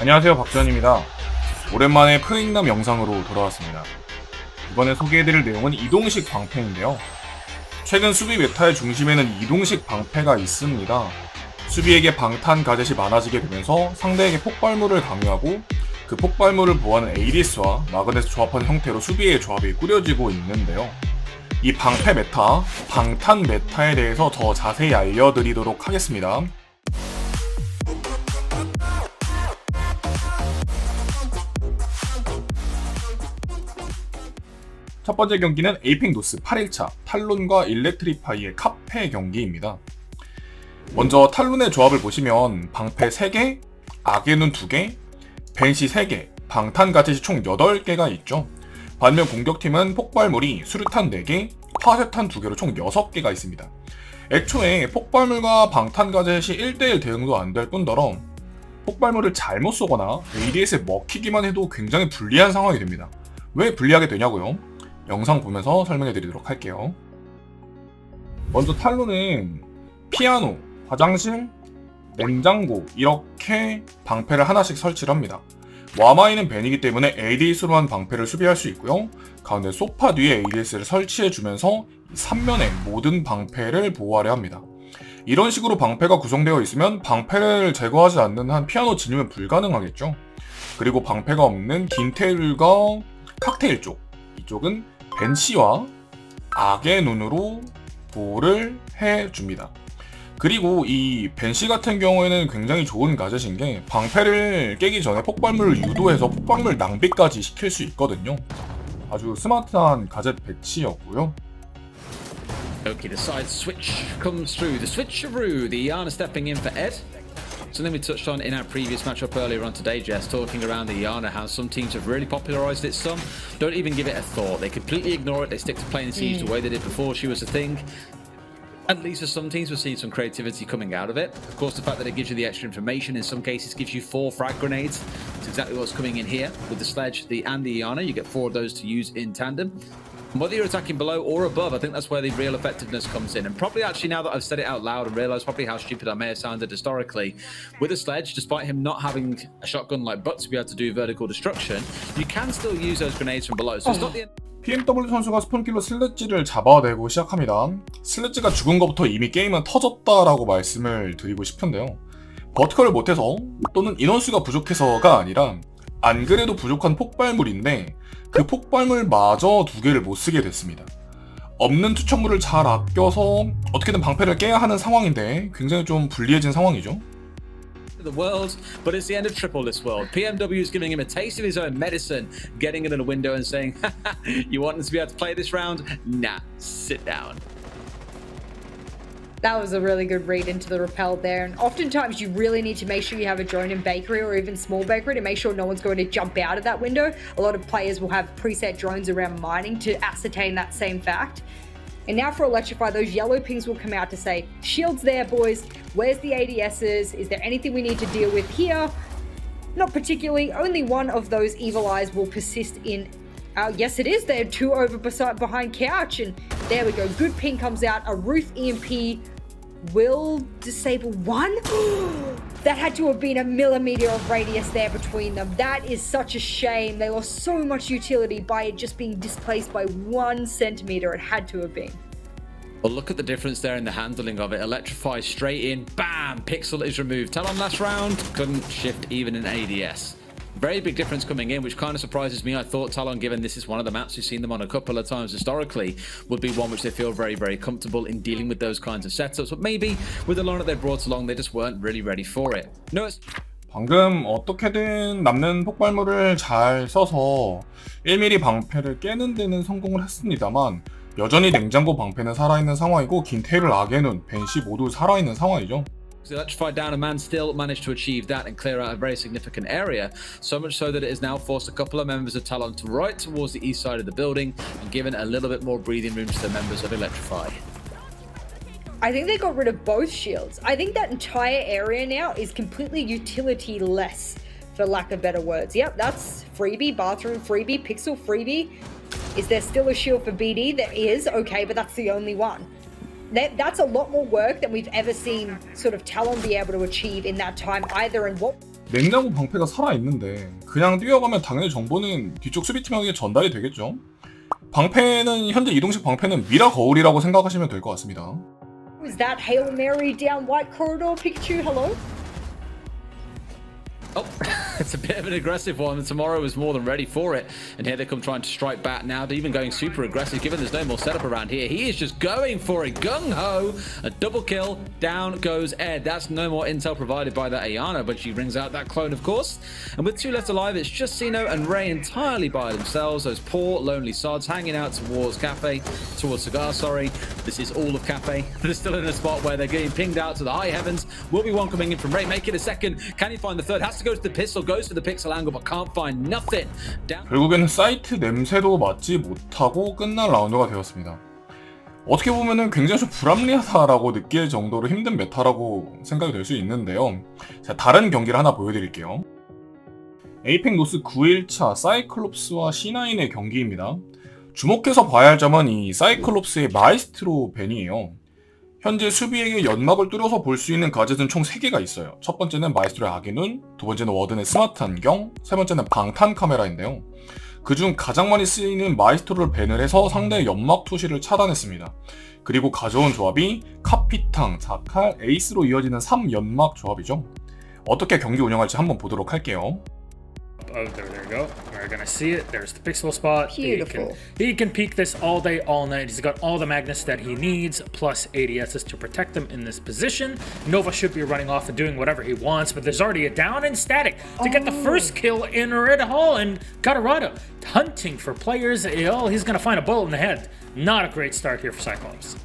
안녕하세요, 박주현입니다. 오랜만에 프로익남 영상으로 돌아왔습니다. 이번에 소개해드릴 내용은 이동식 방패인데요. 최근 수비 메타의 중심에는 이동식 방패가 있습니다. 수비에게 방탄 가젯이 많아지게 되면서 상대에게 폭발물을 강요하고 그 폭발물을 보호하는 ADS와 마그넷을 조합하는 형태로 수비의 조합이 꾸려지고 있는데요. 이 방패 메타, 방탄 메타에 대해서 더 자세히 알려드리도록 하겠습니다. 첫 번째 경기는 에이펙 노스 8일차 탈론과 일렉트리파이의 카페 경기입니다. 먼저 탈론의 조합을 보시면 방패 3개, 악의 눈 2개, 벤시 3개, 방탄 가젯이 총 8개가 있죠. 반면 공격팀은 폭발물이 수류탄 4개, 화쇄탄 2개로 총 6개가 있습니다. 애초에 폭발물과 방탄 가젯이 1대1 대응도 안 될 뿐더러 폭발물을 잘못 쏘거나 ADS에 먹히기만 해도 굉장히 불리한 상황이 됩니다. 왜 불리하게 되냐고요? 영상 보면서 설명해 드리도록 할게요. 먼저 탈론은 피아노, 화장실, 냉장고 이렇게 방패를 하나씩 설치를 합니다. 와마이는 벤이기 때문에 ADS로만 방패를 수비할 수 있고요. 가운데 소파 뒤에 ADS를 설치해주면서 3면의 모든 방패를 보호하려 합니다. 이런 식으로 방패가 구성되어 있으면 방패를 제거하지 않는 한 피아노 진입은 불가능하겠죠. 그리고 방패가 없는 긴 테일과 칵테일 쪽, 이쪽은 벤시와 악의 눈으로 보호를 해줍니다. 그리고 이 벤시 같은 경우에는 굉장히 좋은 가젯인 게 방패를 깨기 전에 폭발물을 유도해서 폭발물 낭비까지 시킬 수 있거든요. 아주 스마트한 가젯 배치였고요. Okay, the side switch comes through. The switcheroo, the Iana stepping in for Ed. Something we touched on in our previous matchup earlier on today, Jess, talking around the Iana, how some teams have really popularized it, some don't even give it a thought. They completely ignore it, they stick to playing Siege the way they did before she was a thing. At least for some teams, we're seeing some creativity coming out of it. Of course, the fact that it gives you the extra information, in some cases gives you 4 frag grenades. It's exactly what's coming in here with the Sledge and the Iana. You get 4 of those to use in tandem. Whether you're attacking below or above, I think that's where the real effectiveness comes in. And probably actually now that I've said it out loud and realised probably how stupid I may have sounded historically, with a Sledge, despite him not having a shotgun like Butt to be able to do vertical destruction, you can still use those grenades from below. So it's not the end. PMW 선수가 스폰킬로 슬래지를 잡아내고 시작합니다. 슬래지가 죽은 것부터 이미 게임은 터졌다라고 말씀을 드리고 싶은데요. 버티컬을 못해서 또는 인원수가 부족해서가 아니라 안 그래도 부족한 폭발물인데 그 폭발물마저 2개를 못 쓰게 됐습니다. 없는 투척물을 잘 아껴서 어떻게든 방패를 깨야 하는 상황인데 굉장히 좀 불리해진 상황이죠. The world, but it's the end of triple this world. PMW is giving him a taste of his own medicine, getting it in a window and saying, you want us to be able to play this round? Nah, sit down. That was a really good read into the rappel there, and oftentimes you really need to make sure you have a drone in bakery or even small bakery to make sure no one's going to jump out of that window. A lot of players will have preset drones around mining to ascertain that same fact. And now for Electrify, those yellow pings will come out to say, shields there boys, where's the ADSs, is there anything we need to deal with here? Not particularly, only one of those evil eyes will persist in yes it is, they're 2 over behind couch, and there we go, good ping comes out, a roof EMP will disable 1? That had to have been a millimeter of radius there between them. That is such a shame. They lost so much utility by it just being displaced by 1 centimeter. It had to have been. Well, look at the difference there in the handling of it. Electrify straight in, bam, pixel is removed. Talon last round, couldn't shift even an ADS. Very big difference coming in, which kind of surprises me. I thought Talon, given this is one of the maps we've seen them on a couple of times historically, would be one which they feel very, very comfortable in dealing with those kinds of setups. But maybe with the line that they brought along, they just weren't really ready for it. No, it's... 방금 어떻게든 남는 폭발물을 잘 써서 1mm 방패를 깨는 데는 성공을 했습니다만 여전히 냉장고 방패는 살아있는 상황이고 긴 테일을 악의 눈, 벤시 모두 살아있는 상황이죠. Electrified down, a man still managed to achieve that and clear out a very significant area, so much so that it has now forced a couple of members of Talon to right towards the east side of the building and given a little bit more breathing room to the members of Electrify. I think they got rid of both shields. I think that entire area now is completely utility-less, for lack of better words. Yep, that's freebie, bathroom freebie, pixel freebie. Is there still a shield for BD? There is, okay, but that's the only one. That's a lot more work than we've ever seen sort of Talon be able to achieve in that time either. And what 냉장고 방패가 살아있는데 그냥 뛰어가면 당연히 정보는 뒤쪽 수비팀에게 전달이 되겠죠. 방패는 현재 이동식 방패는 미라 거울이라고 생각하시면 될 것 같습니다. Was that Hail Mary down white corridor, Pikachu? Hello? Oh, it's a bit of an aggressive one, and Tomorrow was more than ready for it. And here they come trying to strike back now. They're even going super aggressive, given there's no more setup around here. He is just going for it, gung-ho. A double kill, down goes Ed. That's no more intel provided by that Ayana, but she brings out that clone, of course. And with 2 left alive, it's just Sino and Ray entirely by themselves. Those poor, lonely sods hanging out towards Cigar, sorry. This is all of Cafe. They're still in a spot where they're getting pinged out to the high heavens. Will be one coming in from Ray. Make it a second. Can he find the third? Has to go to the pistol, goes for the pixel angle, but can't find nothing. 결국에는 사이트 냄새도 맡지 못하고 끝난 라운드가 되었습니다. 어떻게 보면은 굉장히 좀 불합리하다라고 느낄 정도로 힘든 메타라고 생각이 될 수 있는데요. 자, 다른 경기를 하나 보여드릴게요. 에이펙 노스 9일차 사이클롭스와 C9의 경기입니다. 주목해서 봐야 할 점은 이 사이클롭스의 마이스트로 벤이에요. 현재 수비에게 연막을 뚫어서 볼 수 있는 가젯은 총 3개가 있어요. 첫 번째는 마이스트로의 아기눈, 두 번째는 워든의 스마트 안경, 세 번째는 방탄 카메라인데요. 그중 가장 많이 쓰이는 마이스트로를 밴을 해서 상대의 연막 투시를 차단했습니다. 그리고 가져온 조합이 카피탕, 자칼, 에이스로 이어지는 3연막 조합이죠. 어떻게 경기 운영할지 한번 보도록 할게요. Oh, there you go. We're gonna see it. There's the pixel spot. Beautiful. He can peek this all day, all night. He's got all the magnets that he needs, plus ADSs to protect him in this position. Nova should be running off and doing whatever he wants, but there's already a down and static to get the first kill in Red Hall, and Gatorado hunting for players. Oh, he's gonna find a bullet in the head. Not a great start here for Cyclops.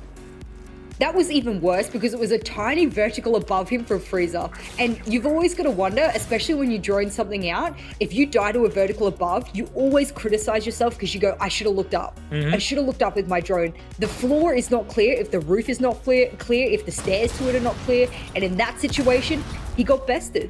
That was even worse because it was a tiny vertical above him from Freezer. And you've always got to wonder, especially when you're drawing something out, if you die to a vertical above, you always criticize yourself because you go, I should have looked up. I should have looked up with my drone. The floor is not clear, if the roof is not clear, if the stairs to it are not clear. And in that situation, he got bested.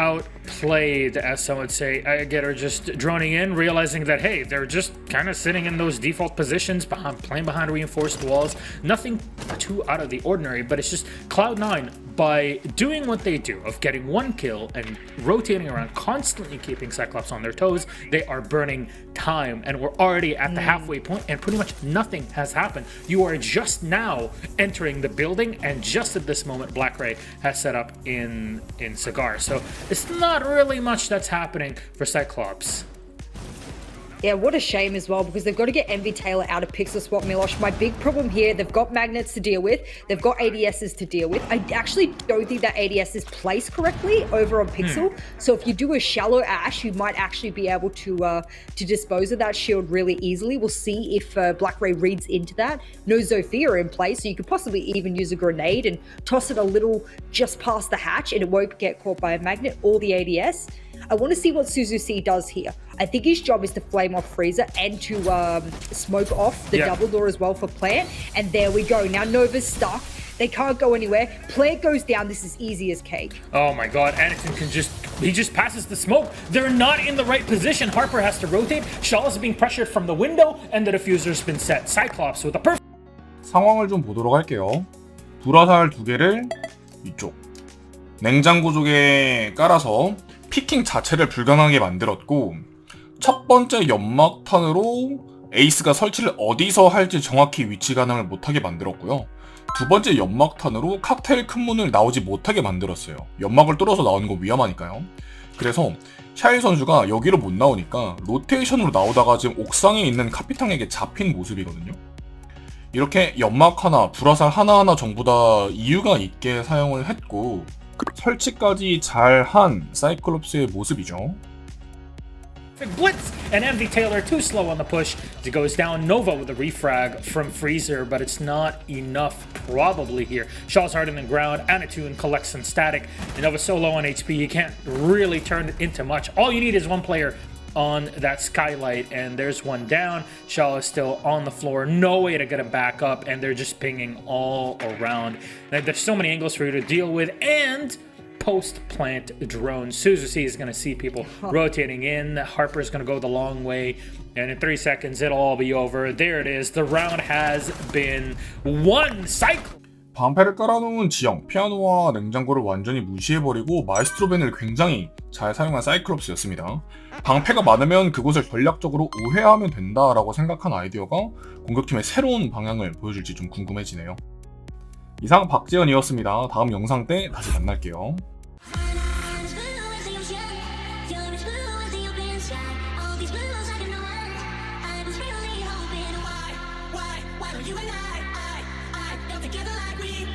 Outplayed, as some would say. Getter just droning in, realizing that, hey, they're just kind of sitting in those default positions, playing behind reinforced walls. Nothing too out of the ordinary, but it's just Cloud9, by doing what they do, of getting one kill and rotating around, constantly keeping Cyclops on their toes, they are burning time. And we're already at the halfway point, and pretty much nothing has happened. You are just now entering the building, and just at this moment, Black Ray has set up in Cigar. So it's not really much that's happening for Cyclops. Yeah, what a shame as well, because they've got to get Envy Taylor out of pixel swap, Milosh. My big problem here, they've got magnets to deal with, they've got ADSs to deal with. I actually don't think that ADS is placed correctly over on pixel. So if you do a shallow ash, you might actually be able to dispose of that shield really easily. We'll see if Black Ray reads into that. No Zofia in place, so you could possibly even use a grenade and toss it a little just past the hatch, and it won't get caught by a magnet or the ADS. I want to see what Suzu C does here. I think his job is to flame off Freezer and to smoke off the double door as well for Plant. And there we go. Now Nova's stuck. They can't go anywhere. Plant goes down. This is easy as cake. Oh my god, Anakin he just passes the smoke. They're not in the right position. Harper has to rotate. Shaw is being pressured from the window, and the diffuser's been set. Cyclops with a perfect... 상황을 좀 보도록 할게요. 불화살 2개를 이쪽 냉장고 쪽에 깔아서 피킹 자체를 불가능하게 만들었고, 첫 번째 연막탄으로 에이스가 설치를 어디서 할지 정확히 위치 가능을 못하게 만들었고요. 두 번째 연막탄으로 칵테일 큰 문을 나오지 못하게 만들었어요. 연막을 뚫어서 나오는 거 위험하니까요. 그래서 샤일 선수가 여기로 못 나오니까 로테이션으로 나오다가 지금 옥상에 있는 카피탕에게 잡힌 모습이거든요. 이렇게 연막 하나, 불화살 하나하나 전부 다 이유가 있게 사용을 했고, 설치까지 잘한 사이클롭스의 모습이죠. Blitz and Envy Taylor too slow on the push. It goes down. Nova with a refrag from Freezer, but it's not enough probably here. Shaw's hard in the ground. Anatune collects some static. And Nova so low on HP, he can't really turn it into much. All you need is one player on that skylight, and there's one down. Shaw is still on the floor, no way to get him back up, and they're just pinging all around. There's so many angles for you to deal with, and post-plant drone. Suzuki is going to see people rotating in. Harper's going to go the long way, and in 3 seconds it'll all be over. There it is. The round has been won. Cycle. 방패를 깔아놓은 지형, 피아노와 냉장고를 완전히 무시해버리고 마에스트로벤을 굉장히 잘 사용한 사이클롭스였습니다. 방패가 많으면 그곳을 전략적으로 우회하면 된다라고 생각한 아이디어가 공격팀의 새로운 방향을 보여줄지 좀 궁금해지네요. 이상 박재현이었습니다. 다음 영상 때 다시 만날게요. You and I, together like we